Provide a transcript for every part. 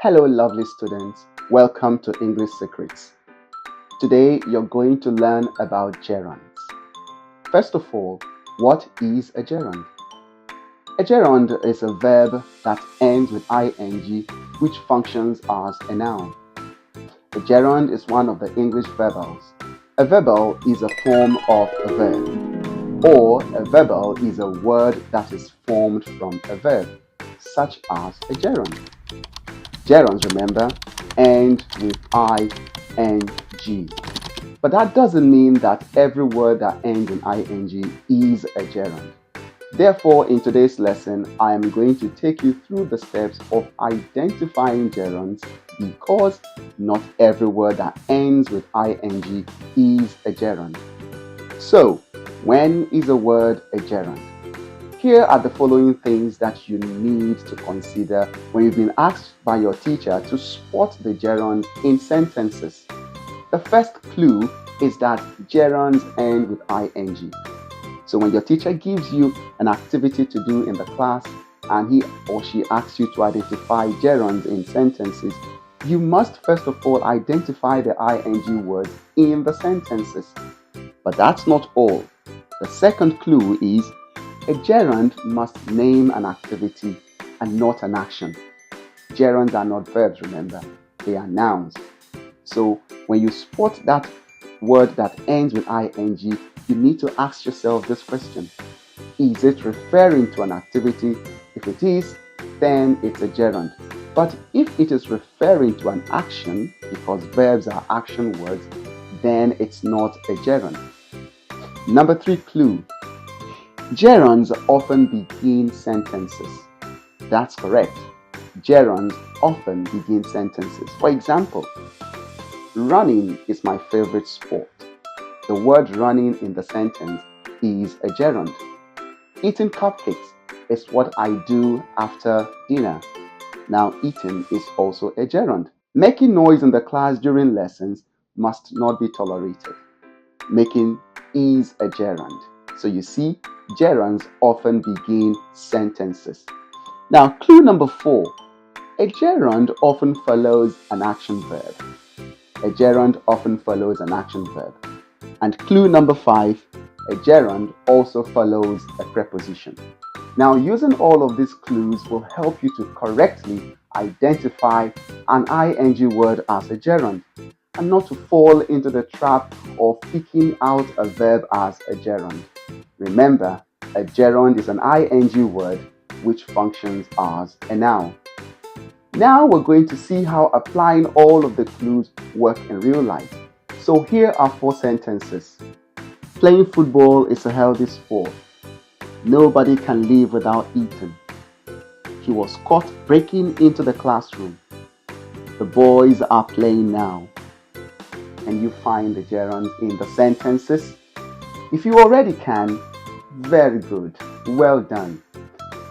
Hello, lovely students. Welcome to English Secrets. Today, you're going to learn about gerunds. First of all, what is a gerund? A gerund is a verb that ends with ing, which functions as a noun. A gerund is one of the English verbals. A verbal is a form of a verb, or a verbal is a word that is formed from a verb, such as a gerund. Gerunds, remember, end with ing. But that doesn't mean that every word that ends in ing is a gerund. Therefore, in today's lesson, I am going to take you through the steps of identifying gerunds because not every word that ends with ing is a gerund. So, when is a word a gerund? Here are the following things that you need to consider when you've been asked by your teacher to spot the gerunds in sentences. The first clue is that gerunds end with ing. So when your teacher gives you an activity to do in the class and he or she asks you to identify gerunds in sentences, you must first of all identify the ing words in the sentences. But that's not all. The second clue is a gerund must name an activity and not an action. Gerunds are not verbs, remember, they are nouns. So when you spot that word that ends with ing, you need to ask yourself this question. Is it referring to an activity? If it is, then it's a gerund. But if it is referring to an action, because verbs are action words, then it's not a gerund. Number 3 clue. Gerunds often begin sentences. That's correct. Gerunds often begin sentences. For example, running is my favorite sport. The word running in the sentence is a gerund. Eating cupcakes is what I do after dinner. Now, eating is also a gerund. Making noise in the class during lessons must not be tolerated. Making is a gerund. So you see, gerunds often begin sentences. Now, clue number 4. A gerund often follows an action verb. A gerund often follows an action verb. And clue number 5, a gerund also follows a preposition. Now, using all of these clues will help you to correctly identify an ing word as a gerund and not to fall into the trap of picking out a verb as a gerund. Remember, a gerund is an ing word which functions as a noun. Now we're going to see how applying all of the clues work in real life. So here are 4 sentences. Playing football is a healthy sport. Nobody can live without eating. He was caught breaking into the classroom. The boys are playing now. Can you find the gerunds in the sentences? If you already can, very good, well done.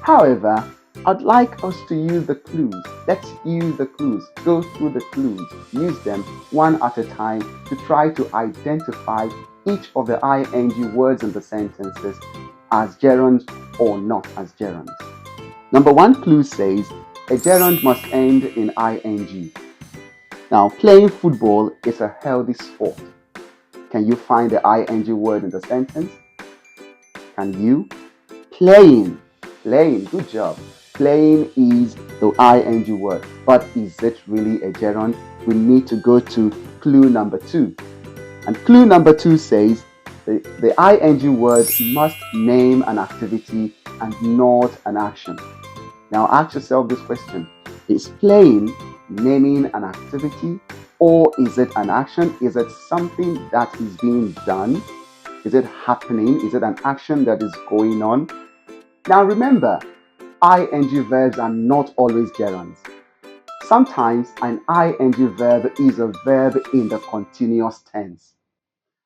However, I'd like us to use the clues. Let's use the clues, go through the clues, use them one at a time to try to identify each of the ing words in the sentences as gerunds or not as gerunds. Number 1 clue says, a gerund must end in ing. Now, playing football is a healthy sport. Can you find the ing word in the sentence? Can you? Playing, good job. Playing is the ing word, but is it really a gerund? We need to go to clue number 2. And clue number 2 says the ing word must name an activity and not an action. Now ask yourself this question. Is playing naming an activity, or is it an action? Is it something that is being done? Is it happening? Is it an action that is going on? Now remember, ing verbs are not always gerunds. Sometimes an ing verb is a verb in the continuous tense.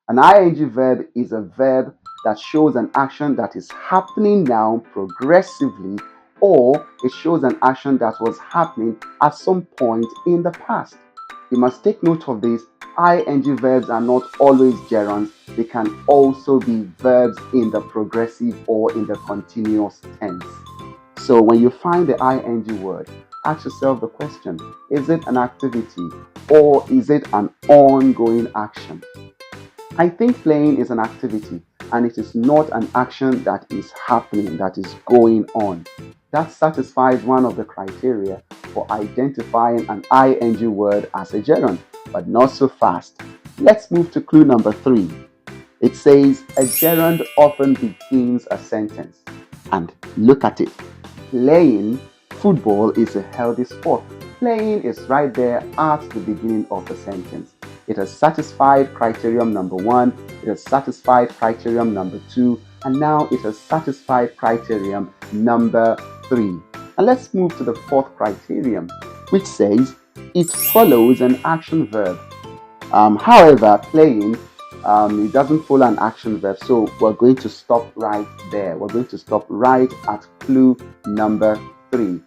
An ing verb is a verb that shows an action that is happening now progressively, or it shows an action that was happening at some point in the past. You must take note of this. Ing verbs are not always gerunds. They can also be verbs in the progressive or in the continuous tense. So when you find the ing word, Ask yourself the question, is it an activity or is it an ongoing action? I think playing is an activity and it is not an action that is happening, that is going on. That satisfies one of the criteria for identifying an ing word as a gerund, but not so fast. Let's move to clue number 3. It says a gerund often begins a sentence. And look at it. Playing football is a healthy sport. Playing is right there at the beginning of the sentence. It has satisfied criterion number 1, it has satisfied criterion number 2, and now it has satisfied criterion number 3. And let's move to the 4th criterion, which says it follows an action verb. However, playing, it doesn't follow an action verb, so we're going to stop right there. We're going to stop right at clue number 3.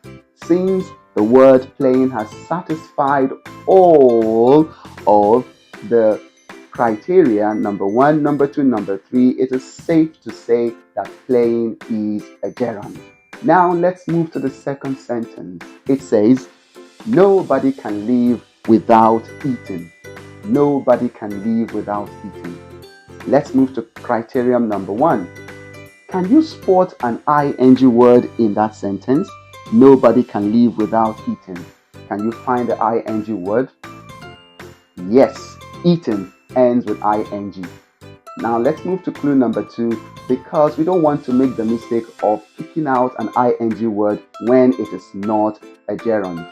Since the word playing has satisfied all of the criteria, number 1, number 2, number 3, it is safe to say that playing is a gerund. Now let's move to the 2nd sentence. It says, nobody can live without eating. Nobody can live without eating. Let's move to criterion number 1. Can you spot an ing word in that sentence? Nobody can live without eating. Can you find the ing word? Yes, eating ends with ing. Now let's move to clue number 2 because we don't want to make the mistake of picking out an ing word when it is not a gerund.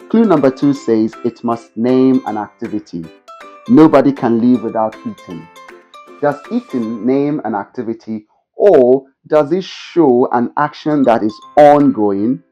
Clue number 2 says it must name an activity. Nobody can live without eating. Does eating name an activity or does it show an action that is ongoing?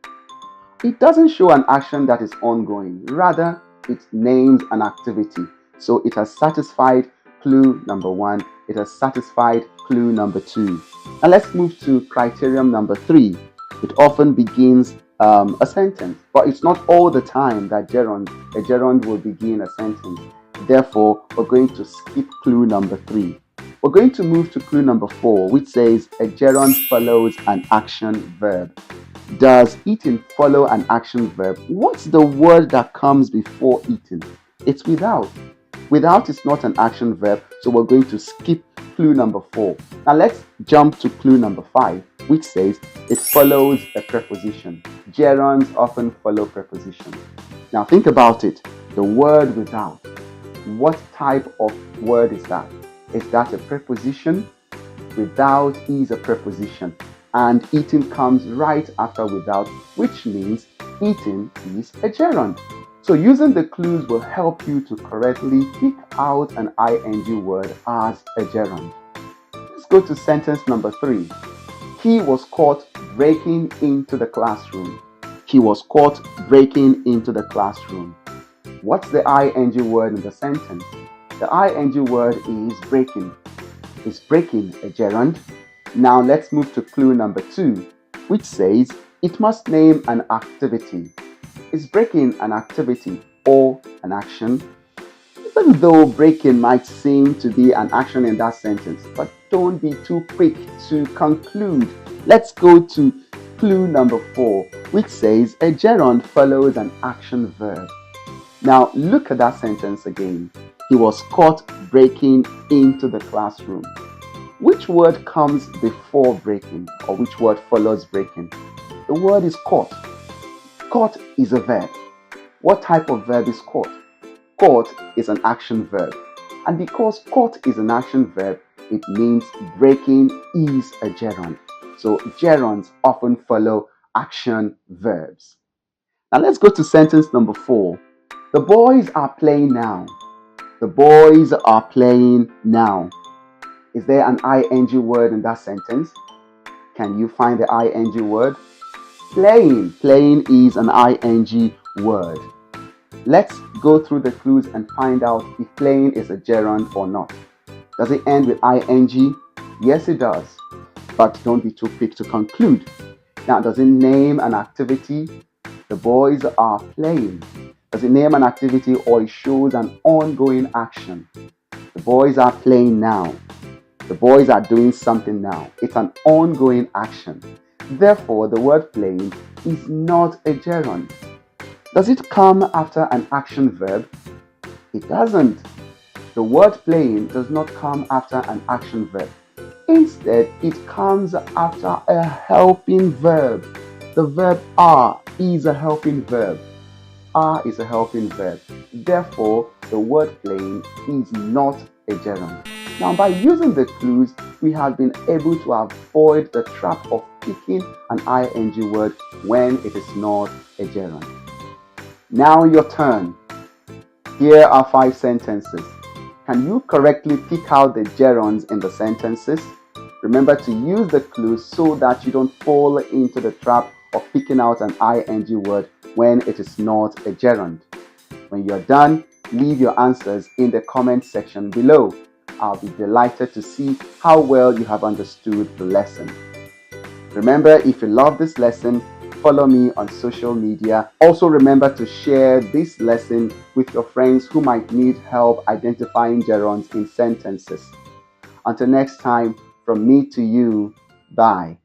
It doesn't show an action that is ongoing. Rather, it names an activity. So it has satisfied clue number 1. It has satisfied clue number 2. And let's move to criterion number 3. It often begins a sentence, but it's not all the time that a gerund will begin a sentence. Therefore, we're going to skip clue number 3. We're going to move to clue number 4, which says a gerund follows an action verb. Does eating follow an action verb? What's the word that comes before eating? It's without. Without is not an action verb, so we're going to skip clue number 4. Now let's jump to clue number 5, which says it follows a preposition. Gerunds often follow prepositions. Now think about it. The word without. What type of word is that? Is that a preposition? Without is a preposition. And eating comes right after without, which means eating is a gerund. So using the clues will help you to correctly pick out an ing word as a gerund. Let's go to sentence number 3. He was caught breaking into the classroom. He was caught breaking into the classroom. What's the ing word in the sentence? The ing word is breaking. Is breaking a gerund? Now let's move to clue number 2, which says it must name an activity. Is breaking an activity or an action? Even though breaking might seem to be an action in that sentence, but don't be too quick to conclude. Let's go to clue number 4, which says a gerund follows an action verb. Now look at that sentence again. He was caught breaking into the classroom. Which word comes before breaking, or which word follows breaking? The word is caught. Caught is a verb. What type of verb is caught? Caught is an action verb. And because caught is an action verb, it means breaking is a gerund. So gerunds often follow action verbs. Now let's go to sentence number 4. The boys are playing now. The boys are playing now. Is there an ing word in that sentence? Can you find the ing word? Playing. Playing is an ing word. Let's go through the clues and find out if playing is a gerund or not. Does it end with ing? Yes, it does. But don't be too quick to conclude. Now, does it name an activity? The boys are playing. Does it name an activity or it shows an ongoing action? The boys are playing now. The boys are doing something now. It's an ongoing action. Therefore, the word playing is not a gerund. Does it come after an action verb? It doesn't. The word playing does not come after an action verb. Instead, it comes after a helping verb. The verb are is a helping verb. Are is a helping verb. Therefore, the word playing is not a gerund. Now, by using the clues, we have been able to avoid the trap of picking an ing word when it is not a gerund. Now your turn. Here are 5 sentences. Can you correctly pick out the gerunds in the sentences? Remember to use the clues so that you don't fall into the trap of picking out an ing word when it is not a gerund. When you're done, leave your answers in the comment section below. I'll be delighted to see how well you have understood the lesson. Remember, if you love this lesson, follow me on social media. Also remember to share this lesson with your friends who might need help identifying gerunds in sentences. Until next time, from me to you, bye.